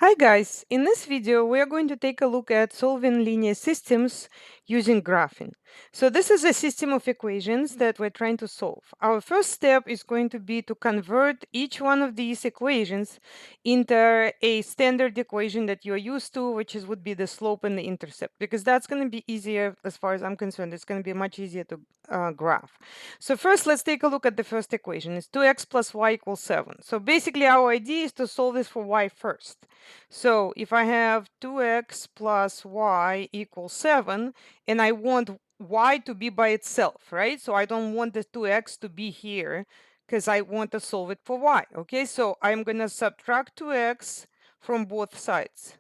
Hi guys, in this video we are going to take a look at solving linear systems using graphing. So this is a system of equations that we're trying to solve. Our first step is going to be to convert each one of these equations into a standard equation that you're used to, which would be the slope and the intercept, because that's going to be easier as far as I'm concerned. It's going to be much easier to graph. So first, let's take a look at the first equation. It's 2x plus y equals 7. So basically our idea is to solve this for y first. So if I have 2x plus y equals 7, and I want y to be by itself, right? So I don't want the 2x to be here because I want to solve it for y. Okay, so I'm going to subtract 2x from both sides.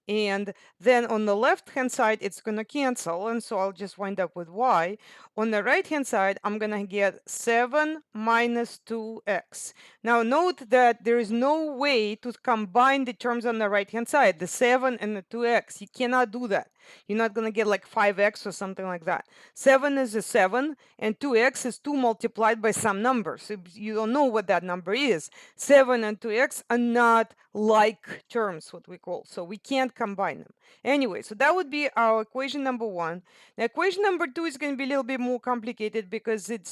And then on the left hand side, it's going to cancel. And so I'll just wind up with y. On the right hand side, I'm going to get 7 minus 2x. Now note that there is no way to combine the terms on the right hand side, the 7 and the 2x. You cannot do that. You're not going to get like 5x or something like that. 7 is a 7 and 2x is 2 multiplied by some number. So you don't know what that number is. 7 and 2x are not like terms, what we call. So we can't combine them. Anyway, so that would be our equation number 1. The equation number 2 is going to be a little bit more complicated because it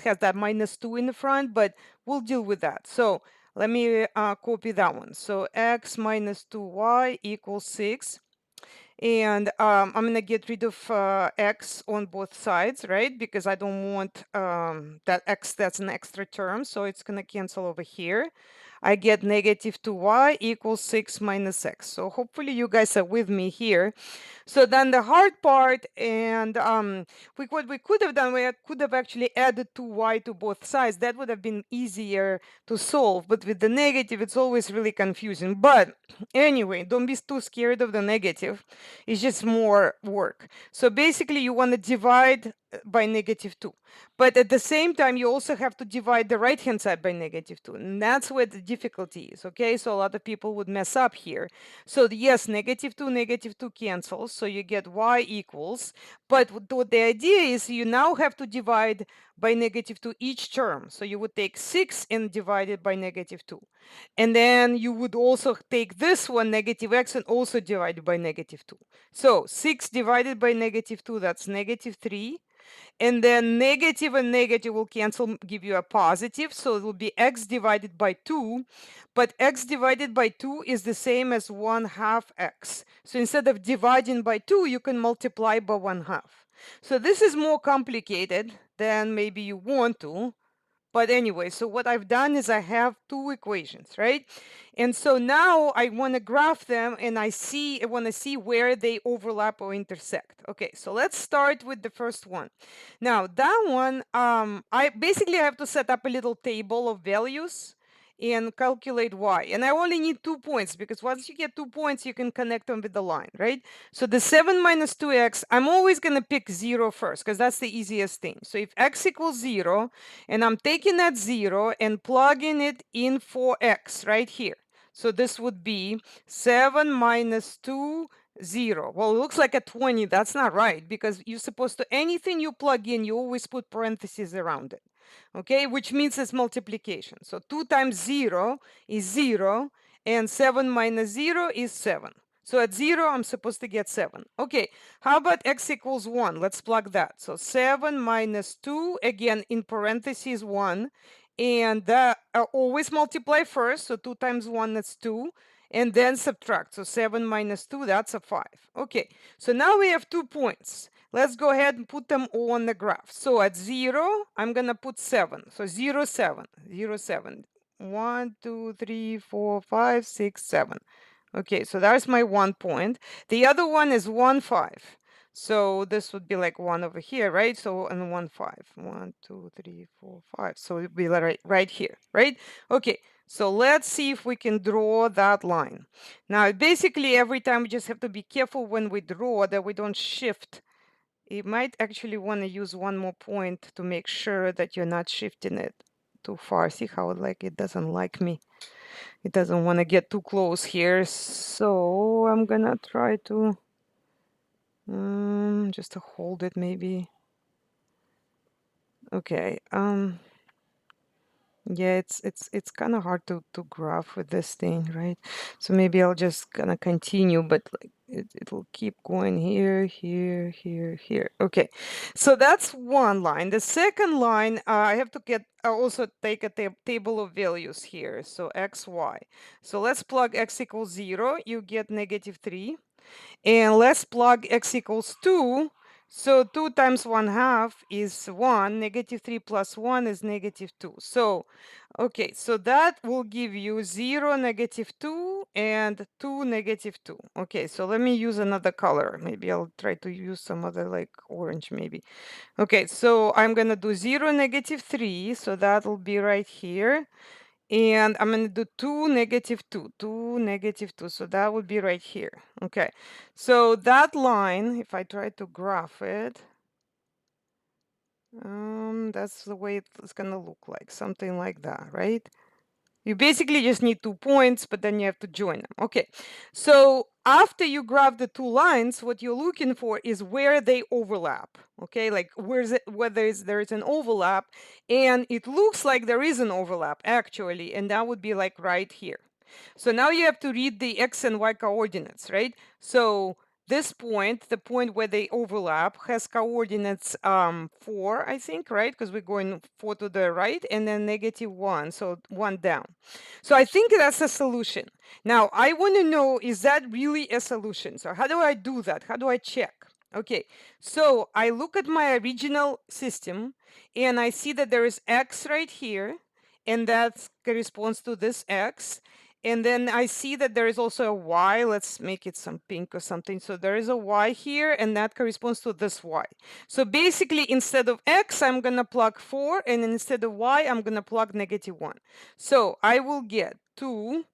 has that minus 2 in the front, but we'll deal with that. So let me copy that one. So x minus 2y equals 6. And I'm going to get rid of x on both sides, right? Because I don't want that x, that's an extra term. So it's going to cancel over here. I get negative 2y equals 6 minus x. So hopefully you guys are with me here. So then the hard part, and what we could have done, we could have actually added 2y to both sides. That would have been easier to solve. But with the negative, it's always really confusing. But anyway, don't be too scared of the negative. It's just more work. So basically, you want to divide by negative 2. But at the same time, you also have to divide the right-hand side by negative 2. And that's where the difficulty is, okay? So a lot of people would mess up here. So yes, negative 2 cancels. So you get y equals. But what the idea is, you now have to divide by negative 2 each term. So you would take 6 and divide it by negative 2. And then you would also take this one, negative x, and also divide it by negative 2. So 6 divided by negative 2, that's negative 3. And then negative and negative will cancel, give you a positive. So it will be x divided by 2. But x divided by 2 is the same as 1/2 x. So instead of dividing by 2, you can multiply by 1/2. So this is more complicated than maybe you want to. But anyway, so what I've done is I have two equations, right? And so now I want to graph them and I want to see where they overlap or intersect. Okay, so let's start with the first one. Now that one, I basically have to set up a little table of values and calculate y. And I only need 2 points because once you get 2 points, you can connect them with the line, right? So the 7 minus 2x, I'm always going to pick 0 first because that's the easiest thing. So if x equals 0, and I'm taking that 0 and plugging it in for x right here. So this would be 7 minus 2, 0. Well, it looks like a 20. That's not right because you're supposed to, anything you plug in, you always put parentheses around it. Okay, which means it's multiplication. So 2 times 0 is 0, and 7 minus 0 is 7. So at 0, I'm supposed to get 7. Okay, how about x equals 1? Let's plug that. So 7 minus 2, again, in parentheses 1. And always multiply first. So 2 times 1, that's 2. And then subtract. So 7 minus 2, that's a 5. Okay, so now we have 2 points. Let's go ahead and put them all on the graph. So at 0, I'm going to put 7. So 0, 7, 0, 7. 1, 2, 3, 4, 5, 6, 7. Okay, so that's my 1 point. The other one is 1, 5. So this would be like 1 over here, right? So and 1, 5. 1, 2, 3, 4, 5. So it would be right here, right? Okay, so let's see if we can draw that line. Now, basically, every time we just have to be careful when we draw that we don't shift. You might actually want to use one more point to make sure that you're not shifting it too far. See how it doesn't like me. It doesn't want to get too close here. So I'm gonna try to just to hold it maybe. Okay. Yeah, it's kind of hard to graph with this thing, right? So maybe I'll just gonna continue, but like it'll keep going here, here, here, here. Okay, so that's one line. The second line, I have to get also take a table of values here. So x, y. So let's plug x equals 0. You get -3. And let's plug x equals 2. So 2 times 1/2 is 1. -3 plus 1 is -2. So, okay, so that will give you 0, -2, and 2, -2. Okay, so let me use another color. Maybe I'll try to use some other like orange maybe. Okay, so I'm going to do 0, -3. So that will be right here. And I'm going to do 2, -2, 2, -2. So that would be right here. Okay. So that line, if I try to graph it, that's the way it's going to look like, something like that, right? You basically just need 2 points, but then you have to join them. Okay, so after you graph the 2 lines, what you're looking for is where they overlap. Okay, like whether there is an overlap, and it looks like there is an overlap actually, and that would be like right here. So now you have to read the x and y coordinates, right? So this point, the point where they overlap, has coordinates 4, I think, right? Because we're going 4 to the right and then -1, so 1 down. So I think that's a solution. Now I want to know, is that really a solution? So how do I do that? How do I check? Okay, so I look at my original system and I see that there is x right here, and that corresponds to this x. And then I see that there is also a y. Let's make it some pink or something. So there is a y here, and that corresponds to this y. So basically, instead of x, I'm going to plug 4, and instead of y, I'm going to plug -1. So I will get 2.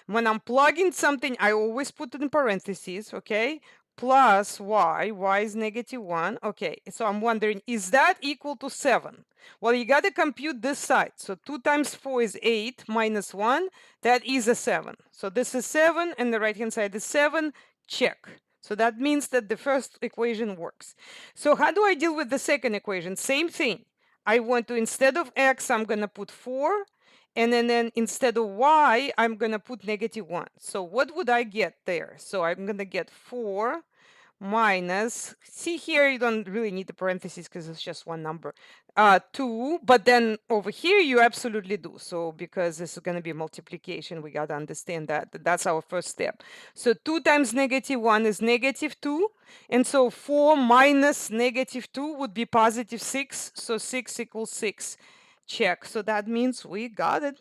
When I'm plugging something, I always put it in parentheses, okay? Plus y is -1. Okay, so I'm wondering, is that equal to 7? Well, you got to compute this side. So 2 times 4 is 8 minus 1. That is a 7. So this is 7, and the right-hand side is 7. Check. So that means that the first equation works. So how do I deal with the second equation? Same thing. I want to, instead of x, I'm going to put 4. And then instead of y, I'm going to put -1. So what would I get there? So I'm going to get 4 minus, see here, you don't really need the parentheses because it's just one number, 2. But then over here, you absolutely do. So because this is going to be multiplication, we got to understand that. That's our first step. So 2 times -1 is -2. And so 4 minus -2 would be +6. So 6 equals 6. Check. So that means we got it.